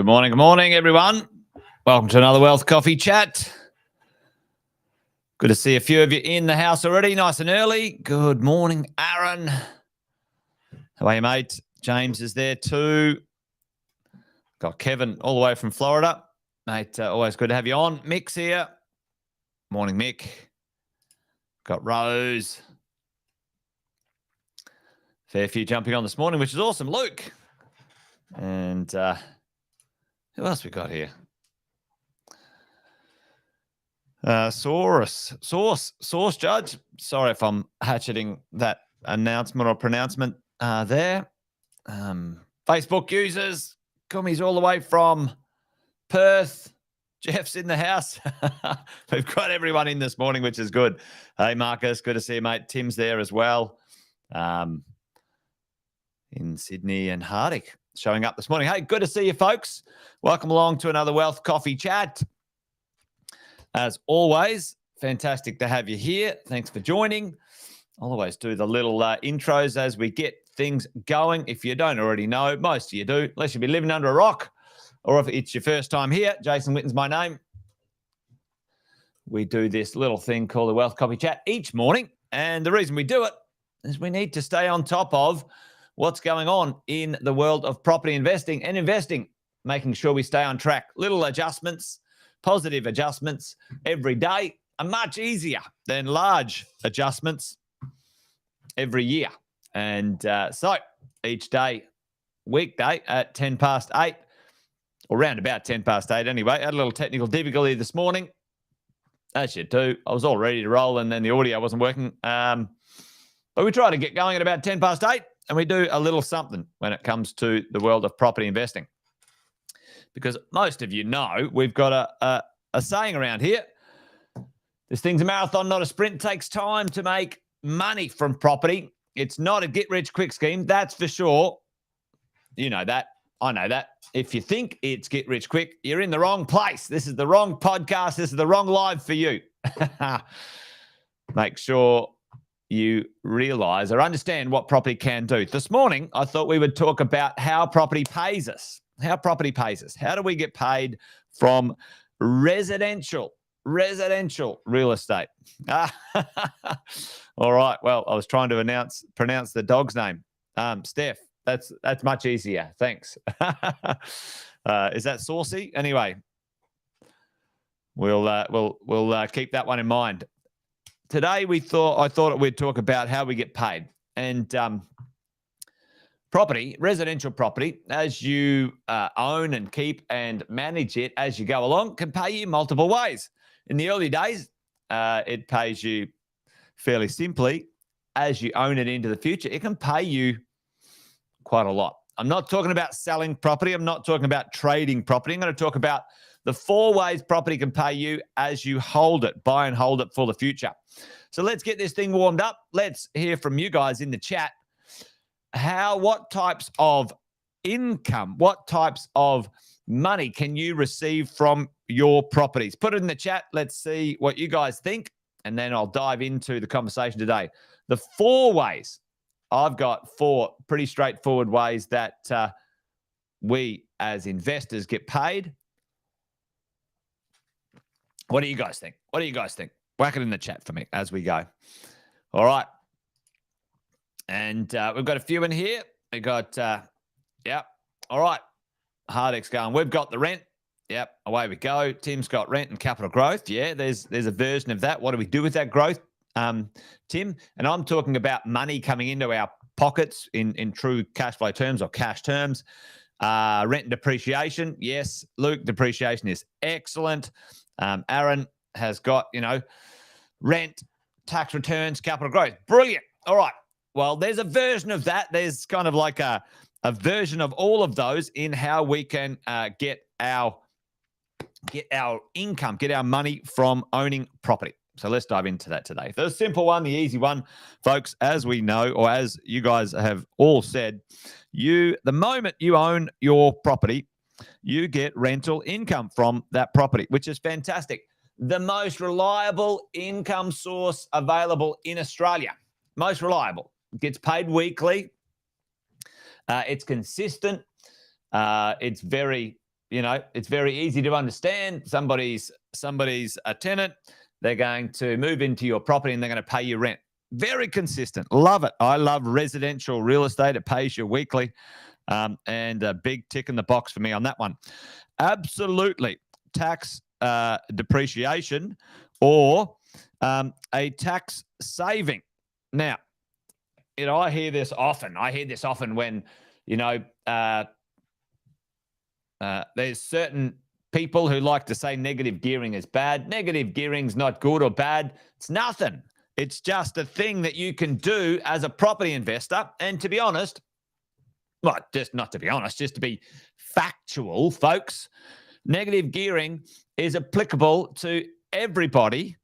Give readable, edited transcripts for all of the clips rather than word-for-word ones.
Good morning, everyone. Welcome to another Wealth Coffee Chat. Good to see a few of you in the house already, nice and early. Good morning, Aaron. How are you, mate? James is there too. Got Kevin all the way from Florida. Mate, always good to have you on. Mick's here. Morning, Mick. Got Rose. Fair few jumping on this morning, which is awesome. Luke. And who else we got here? Source Judge. Sorry if I'm hatcheting that announcement or pronouncement there. Facebook users, Kumi's all the way from Perth. Jeff's in the house. We've got everyone in this morning, which is good. Hey, Marcus, good to see you, mate. Tim's there as well. In Sydney, and Hardick showing up this morning. Hey, good to see you, folks. Welcome along to another Wealth Coffee Chat. As always, fantastic to have you here. Thanks for joining. I'll always do the little intros as we get things going. If you don't already know, most of you do, unless you've been living under a rock, or if it's your first time here. Jason Witten's my name. We do this little thing called the Wealth Coffee Chat each morning, and the reason we do it is we need to stay on top of what's going on in the world of property investing and investing, making sure we stay on track. Little adjustments, positive adjustments every day are much easier than large adjustments every year. And so each day, weekday at 10 past 8, or round about 10 past 8 anyway, had a little technical difficulty this morning. As you do. I was all ready to roll and then the audio wasn't working. But we try to get going at about 10 past 8 and we do a little something when it comes to the world of property investing. Because most of you know we've got a saying around here. This thing's a marathon, not a sprint. It takes time to make money from property. It's not a get-rich-quick scheme, that's for sure. You know that. I know that. If you think it's get-rich-quick, you're in the wrong place. This is the wrong podcast. This is the wrong live for you. Make sure you realize or understand what property can do. This morning, I thought we would talk about how property pays us. How property pays us. How do we get paid from residential real estate? All right. Well, I was trying to pronounce the dog's name. Steph. That's much easier. Thanks. Is that saucy? Anyway, we'll keep that one in mind. Today I thought we'd talk about how we get paid. And property, residential property, as you own and keep and manage it as you go along, can pay you multiple ways. In the early days, it pays you fairly simply. As you own it into the future, it can pay you quite a lot. I'm not talking about selling property. I'm not talking about trading property. I'm going to talk about the 4 ways property can pay you as you hold it, buy and hold it for the future. So let's get this thing warmed up. Let's hear from you guys in the chat. What types of income, what types of money can you receive from your properties? Put it in the chat. Let's see what you guys think. And then I'll dive into the conversation today. The 4 ways. I've got 4 pretty straightforward ways that we as investors get paid. What do you guys think? Whack it in the chat for me as we go. All right. And we've got a few in here. We got, all right. Hardick's going, we've got the rent. Yep, away we go. Tim's got rent and capital growth. Yeah, there's a version of that. What do we do with that growth, Tim? And I'm talking about money coming into our pockets in true cash flow terms or cash terms. Rent and depreciation. Yes, Luke, depreciation is excellent. Aaron has got, rent, tax returns, capital growth. Brilliant. All right. Well, there's a version of that. There's kind of like a version of all of those in how we can get our income, get our money from owning property. So let's dive into that today. The simple one, the easy one, folks, as we know, or as you guys have all said, the moment you own your property, you get rental income from that property, which is fantastic. The most reliable income source available in Australia. Most reliable. Gets paid weekly. It's consistent. It's very it's very easy to understand. Somebody's a tenant. They're going to move into your property and they're going to pay you rent. Very consistent. Love it. I love residential real estate. It pays you weekly. And a big tick in the box for me on that one. Absolutely. Tax depreciation or a tax saving. Now, I hear this often. When, there's certain people who like to say negative gearing is bad. Negative gearing's not good or bad. It's nothing. It's just a thing that you can do as a property investor. And to be honest, just to be factual, folks, negative gearing is applicable to everybody,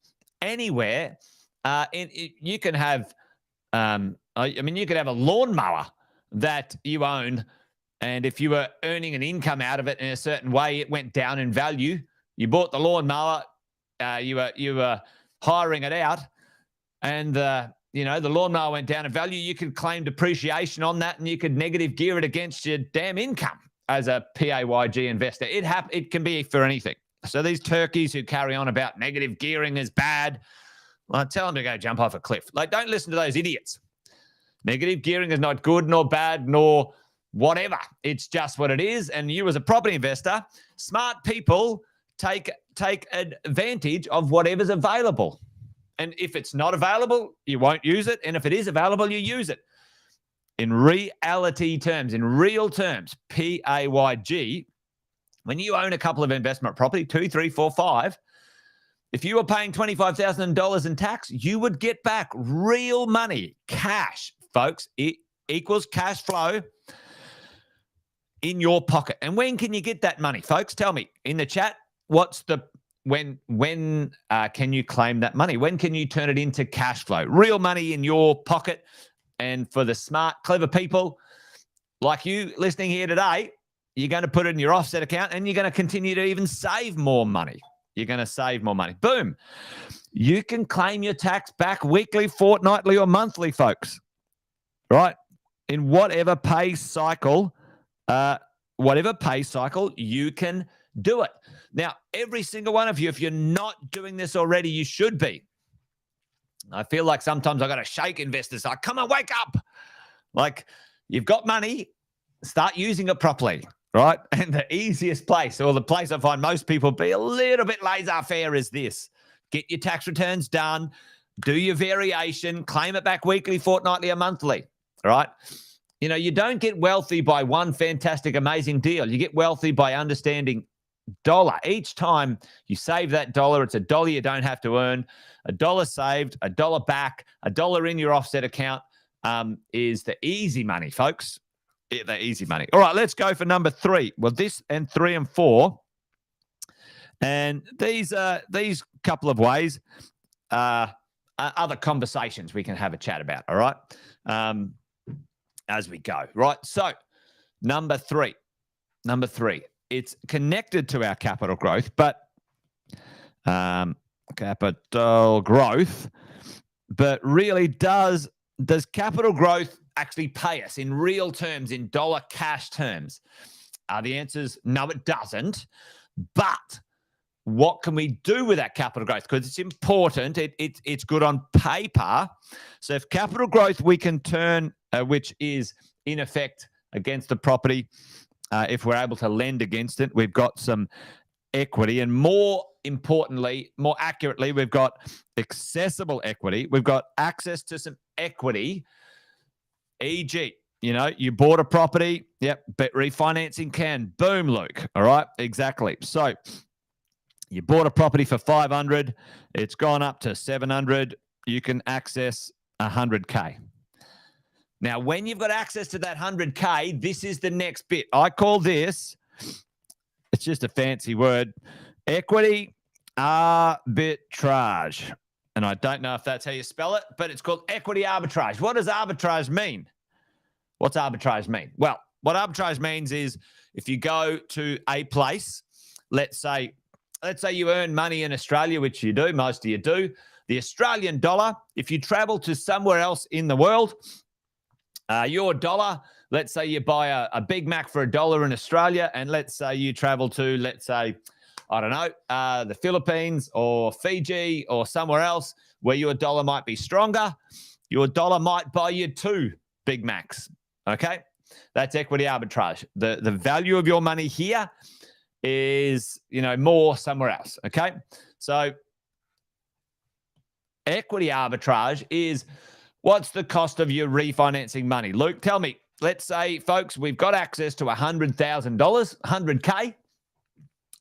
anywhere. You can have, you could have a lawnmower that you own, and if you were earning an income out of it in a certain way, it went down in value. You bought the lawnmower, you were hiring it out, and the lawnmower went down in value. You could claim depreciation on that, and you could negative gear it against your damn income as a PAYG investor. It can be for anything. So these turkeys who carry on about negative gearing is bad, well, tell them to go jump off a cliff. Don't listen to those idiots. Negative gearing is not good nor bad nor whatever. It's just what it is. And you as a property investor, smart people take advantage of whatever's available. And if it's not available, you won't use it. And if it is available, you use it. In reality terms, in real terms, PAYG, when you own a couple of investment property, 2, 3, 4, 5, if you were paying $25,000 in tax, you would get back real money, cash, folks. It equals cash flow in your pocket. And when can you get that money, folks? Tell me in the chat. When can you claim that money? When can you turn it into cash flow? Real money in your pocket. And for the smart, clever people like you listening here today, you're going to put it in your offset account and you're going to continue to even save more money. You're going to save more money. Boom. You can claim your tax back weekly, fortnightly, or monthly, folks. Right? In whatever pay cycle, you can do it. Now, every single one of you, if you're not doing this already, you should be. I feel like sometimes I got to shake investors. Like, come on, wake up. Like, you've got money, start using it properly, right? And the easiest place, or the place I find most people be a little bit laissez-faire, is this. Get your tax returns done, do your variation, claim it back weekly, fortnightly, or monthly, right? You don't get wealthy by one fantastic, amazing deal. You get wealthy by understanding dollar. Each time you save that dollar, it's $1 you don't have to earn. $1 saved, $1 back, $1 in your offset account is the easy money, folks. The easy money. All right, let's go for number 3. Well, this and 3 and 4, and these couple of ways, other conversations we can have a chat about. All right, as we go. Right. So, number 3. It's connected to our capital growth, but really does capital growth actually pay us in real terms, in dollar cash terms? The answer is no, it doesn't. But what can we do with that capital growth? Because it's important. It's good on paper. So if capital growth we can turn, which is in effect against the property, if we're able to lend against it, we've got some equity, and more importantly, more accurately, we've got accessible equity. We've got access to some equity, e.g., you bought a property, yep, but refinancing can. Boom, Luke. All right, exactly. So you bought a property for 500, it's gone up to 700, you can access 100K. Now, when you've got access to that 100K, this is the next bit. I call this, it's just a fancy word, equity arbitrage. And I don't know if that's how you spell it, but it's called equity arbitrage. What does arbitrage mean? What's arbitrage mean? Well, what arbitrage means is if you go to a place, let's say you earn money in Australia, which you do, most of you do, the Australian dollar, if you travel to somewhere else in the world, your dollar let's say you buy a Big Mac for $1 in Australia, and let's say you travel to, let's say, I don't know, the Philippines or Fiji or somewhere else where your dollar might be stronger. Your dollar might buy you 2 Big Macs. Okay, that's equity arbitrage. The value of your money here is, more somewhere else. Okay, so equity arbitrage is what's the cost of your refinancing money. Luke, tell me. Let's say, folks, we've got access to $100,000, $100K.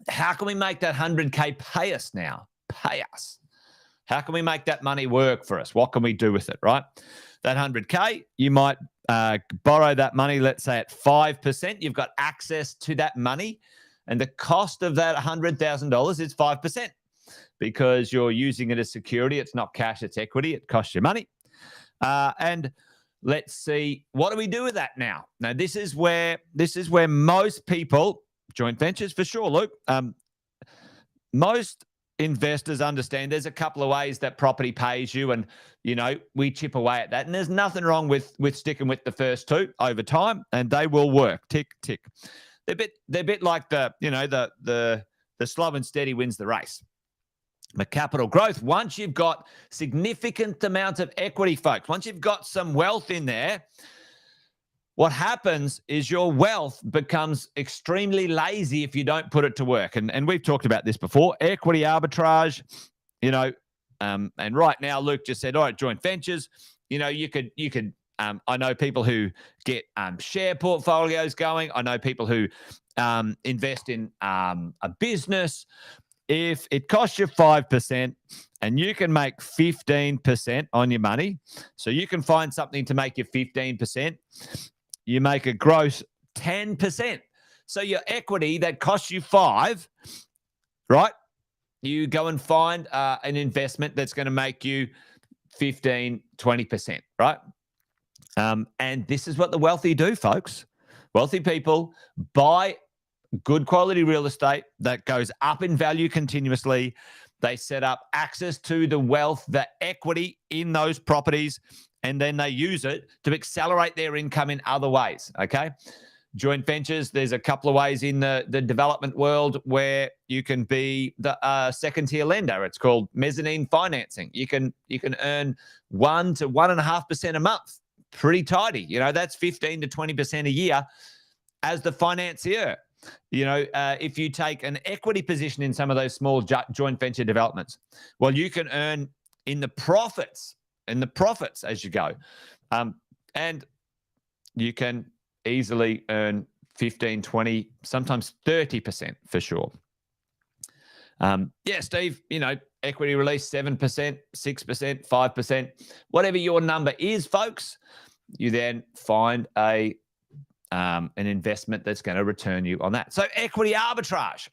How can we make that $100K pay us now? Pay us. How can we make that money work for us? What can we do with it, right? That $100K, you might borrow that money, let's say at 5%. You've got access to that money. And the cost of that $100,000 is 5% because you're using it as security. It's not cash, it's equity. It costs you money. And let's see, what do we do with that now? Now, this is where most people, joint ventures for sure, Luke, most investors understand there's a couple of ways that property pays you, and we chip away at that, and there's nothing wrong with sticking with the first two over time, and they will work. Tick tick. They're a bit like the slow and steady wins the race. But capital growth, once you've got significant amounts of equity, folks, once you've got some wealth in there, what happens is your wealth becomes extremely lazy if you don't put it to work. And we've talked about this before. Equity arbitrage, and right now Luke just said, all right, joint ventures, you could I know people who get share portfolios going. I know people who invest in a business. If it costs you 5% and you can make 15% on your money, so you can find something to make you 15%, you make a gross 10%. So your equity that costs you 5, right? You go and find an investment that's going to make you 15, 20%, right? And this is what the wealthy do, folks. Wealthy people buy good quality real estate that goes up in value continuously. They set up access to the wealth, the equity in those properties, and then they use it to accelerate their income in other ways, okay? Joint ventures, there's a couple of ways in the development world where you can be the second-tier lender. It's called mezzanine financing. You can earn 1 to 1.5% a month. Pretty tidy. That's 15 to 20% a year as the financier. If you take an equity position in some of those small joint venture developments, well, you can earn in the profits as you go. And you can easily earn 15, 20, sometimes 30% for sure. Yeah, Steve, equity release 7%, 6%, 5%, whatever your number is, folks, you then find an investment that's going to return you on that. So equity arbitrage,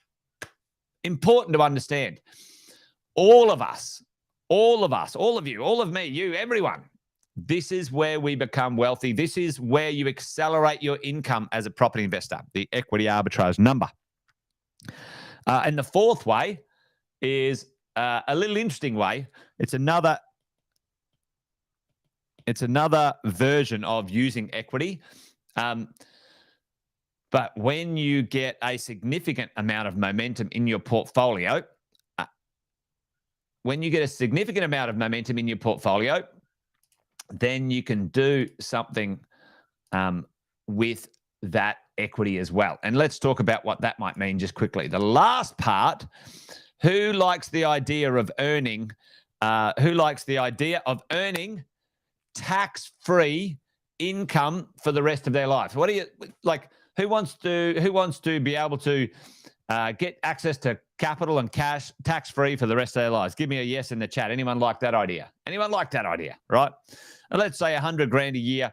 important to understand. All of us, all of you, all of me, you, everyone, this is where we become wealthy. This is where you accelerate your income as a property investor, the equity arbitrage number. And the fourth way is a little interesting way. It's another version of using equity. But when you get a significant amount of momentum in your portfolio, then you can do something with that equity as well. And let's talk about what that might mean just quickly. The last part, who likes the idea of earning tax-free income for the rest of their life? What do you like? Who wants to be able to get access to capital and cash tax-free for the rest of their lives? Give me a yes in the chat. Anyone like that idea? Anyone like that idea? Right? And let's say $100,000 a year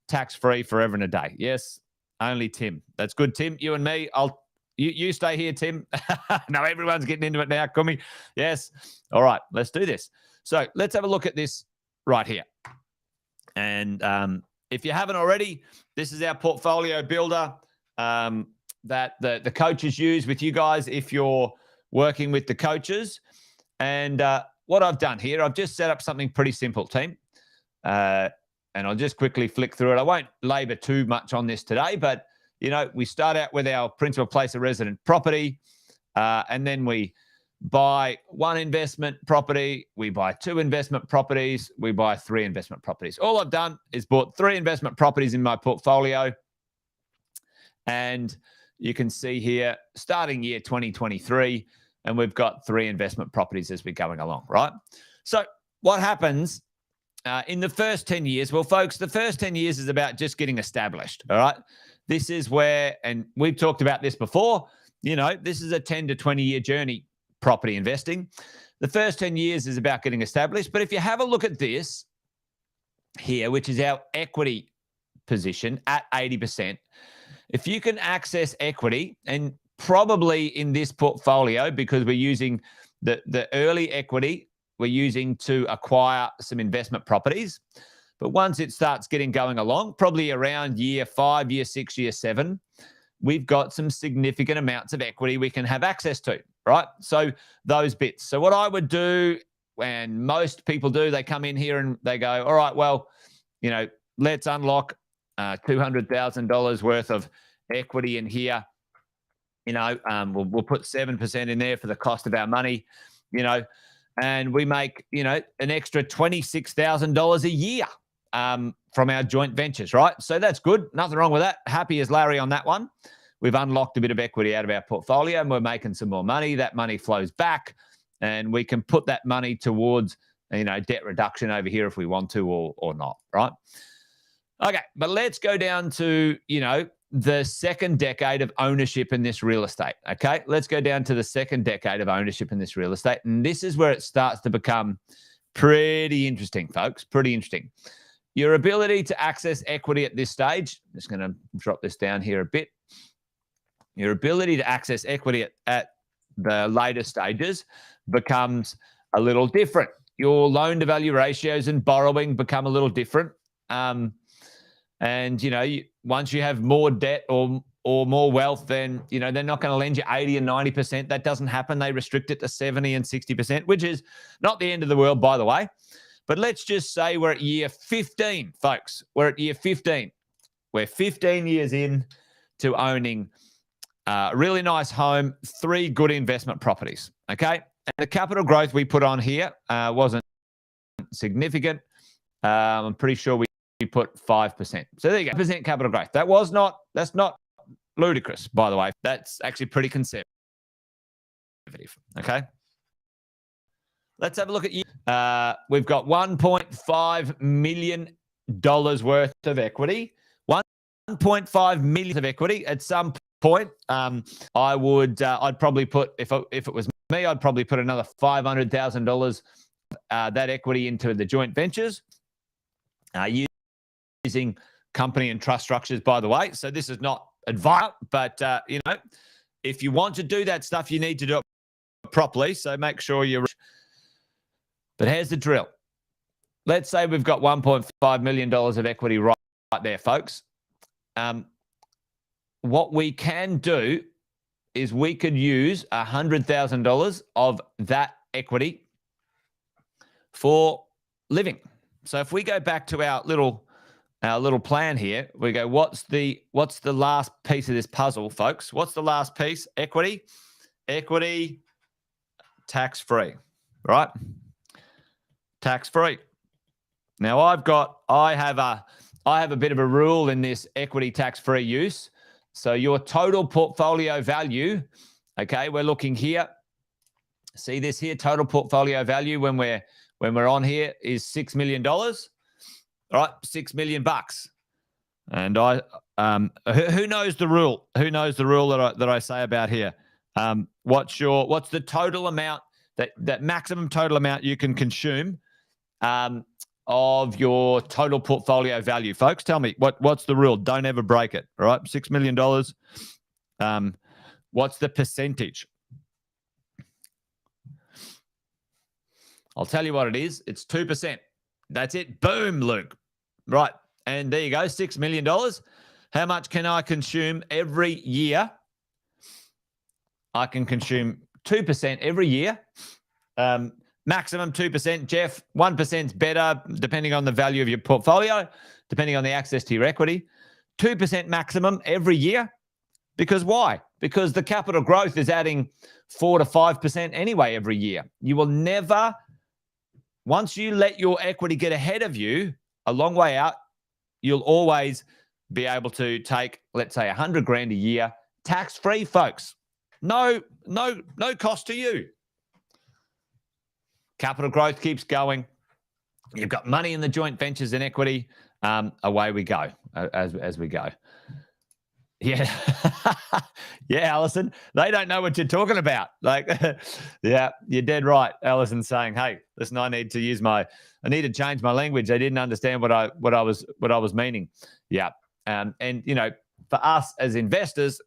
tax-free forever and a day. Yes, only Tim. That's good, Tim. You and me. You stay here, Tim. No, everyone's getting into it now. Kumi. Yes. All right, let's do this. So let's have a look at this right here. And if you haven't already, this is our portfolio builder that the coaches use with you guys if you're working with the coaches. And what I've done here, I've just set up something pretty simple, team. and I'll just quickly flick through it. I won't labor too much on this today, but, we start out with our principal place of resident property, and then we buy one investment property, we buy two investment properties, we buy three investment properties. All I've done is bought three investment properties in my portfolio. And you can see here, starting year 2023, and we've got three investment properties as we're going along, right? So what happens in the first 10 years? Well, folks, the first 10 years is about just getting established, all right? This is where, and we've talked about this before, this is a 10 to 20-year journey, property investing. The first 10 years is about getting established. But if you have a look at this here, which is our equity position at 80%, if you can access equity, and probably in this portfolio, because we're using the early equity, we're using to acquire some investment properties. But once it starts getting going along, probably around year 5, year 6, year 7, we've got some significant amounts of equity we can have access to, right? So those bits. So what I would do, and most people do, they come in here and they go, all right, well, let's unlock $200,000 worth of equity in here. We'll put 7% in there for the cost of our money, and we make, an extra $26,000 a year from our joint ventures, right? So that's good. Nothing wrong with that. Happy as Larry on that one. We've unlocked a bit of equity out of our portfolio and we're making some more money. That money flows back and we can put that money towards, debt reduction over here if we want to or not, right? Okay, but let's go down to, the second decade of ownership in this real estate, okay? Let's go down to the second decade of ownership in this real estate. And this is where it starts to become pretty interesting, folks, pretty interesting. Your ability to access equity at this stage, I'm just going to drop this down here a bit. Your ability to access equity at the later stages becomes a little different. Your loan-to-value ratios and borrowing become a little different. And, once you have more debt or more wealth, then, they're not going to lend you 80 and 90%. That doesn't happen. They restrict it to 70 and 60%, which is not the end of the world, by the way. But let's just say we're at year 15, folks. We're at year 15. We're 15 years in to owning a really nice home, 3 good investment properties, okay? And the capital growth we put on here wasn't significant. I'm pretty sure we put 5%. So there you go, 5% capital growth. That's not ludicrous, by the way. That's actually pretty conservative, okay? Let's have a look at you. We've got $1.5 million worth of equity. $1.5 million of equity. At some point, I'd probably put, if it was me, I'd probably put another $500,000 that equity into the joint ventures. Using company and trust structures, by the way. So this is not advice, but if you want to do that stuff, you need to do it properly. So make sure you're. But here's the drill. Let's say we've got $1.5 million of equity right there, folks. What we can do is we could use $100,000 of that equity for living. So if we go back to our little plan here, we go, what's the last piece of this puzzle, folks? What's the last piece? Equity, tax-free, right? Tax-free. Now I have a bit of a rule in this equity tax-free use. So your total portfolio value, okay, we're looking here. See this here, total portfolio value when we're on here is $6 million. All right, $6 million bucks. And who knows the rule? Who knows the rule that I say about here? What's the total amount that maximum total amount you can consume of your total portfolio value, folks? Tell me what's the rule? Don't ever break it. All right, $6 million. What's the percentage? I'll tell you what it is. It's 2%. That's it. Boom, Luke. Right. And there you go, $6 million. How much can I consume every year? I can consume 2% every year. maximum 2%, Jeff. 1% is better depending on the value of your portfolio, depending on the access to your equity. 2% maximum every year. Because why? Because the capital growth is adding 4 to 5% anyway every year. You will never, once you let your equity get ahead of you a long way out, you'll always be able to take, let's say, 100 grand a year, tax-free, folks. No cost to you. Capital growth keeps going. You've got money in the joint ventures and equity. Away we go as we go. Yeah. Yeah, Alison. They don't know what you're talking about. Like, yeah, you're dead right. Alison saying, hey, listen, I need to change my language. They didn't understand what I was meaning. Yeah. And for us as investors,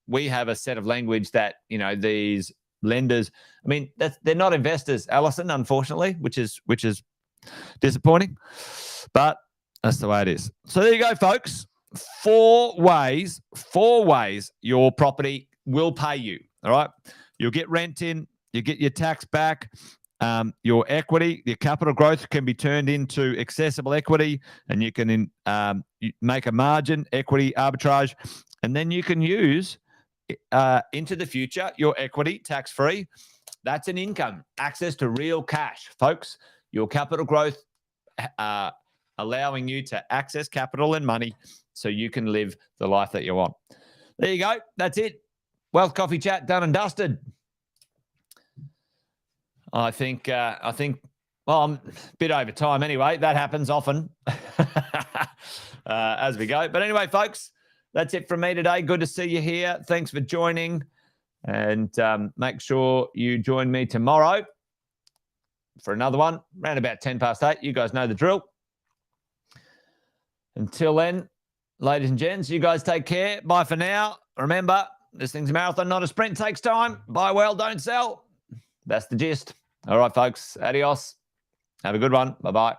we have a set of language that, these lenders, they're not investors, Alison, unfortunately, which is disappointing, but that's the way it is. So there you go, folks. Four ways your property will pay you. All right. You'll get rent in, you get your tax back, your equity, your capital growth can be turned into accessible equity, and you can make a margin, equity arbitrage, and then you can use into the future your equity tax-free. That's an income, access to real cash, folks. Your capital growth allowing you to access capital and money so you can live the life that you want. There you go. That's it. Wealth Coffee Chat done and dusted. I think, well, I'm a bit over time anyway. That happens often as we go. But anyway, folks, that's it from me today. Good to see you here. Thanks for joining. And make sure you join me tomorrow for another one, around about 8:10. You guys know the drill. Until then, ladies and gents, you guys take care. Bye for now. Remember, this thing's a marathon, not a sprint. Takes time. Buy well, don't sell. That's the gist. All right, folks. Adios. Have a good one. Bye-bye.